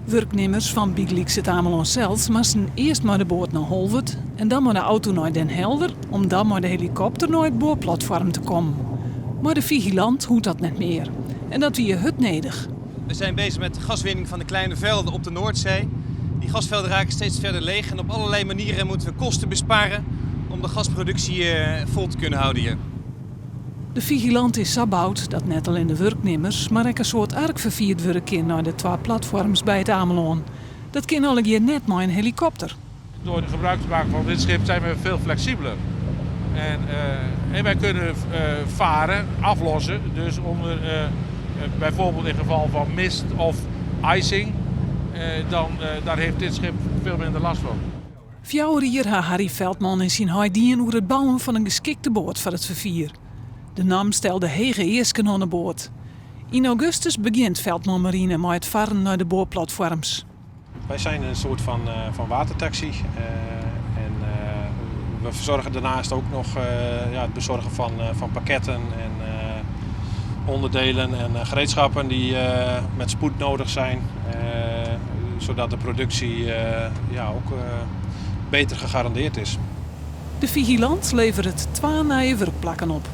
Werknemers van Big Leaks het Ameland zelfs moesten eerst maar de boot naar Holwert en dan maar de auto naar Den Helder om dan maar de helikopter naar het boorplatform te komen. Maar de vigilant hoeft dat net meer. En dat wie je hut nodig. We zijn bezig met de gaswinning van de kleine velden op de Noordzee. Die gasvelden raken steeds verder leeg en op allerlei manieren moeten we kosten besparen om de gasproductie vol te kunnen houden hier. De vigilant is zo boud dat net alleen de werknemers, maar ook een soort ark vervierd worden kan naar de twee platforms bij het Ameland. Dat kan al hier net maar een helikopter. Door de gebruik te maken van dit schip zijn we veel flexibeler. En wij kunnen varen, aflossen. Dus onder, bijvoorbeeld in geval van mist of icing, daar heeft dit schip veel minder last van. Fjouwer Harry Veldman in zijn huidien over het bouwen van een geschikte boot voor het vervier. De NAM stelde hege eisken aan de boot. In augustus begint Veldman Marine met het varen naar de boorplatforms. Wij zijn een soort van watertaxi. We verzorgen daarnaast ook nog het bezorgen van pakketten en onderdelen en gereedschappen die met spoed nodig zijn. Zodat de productie ook beter gegarandeerd is. De vigilant levert 2 nieuwe werkplekken op.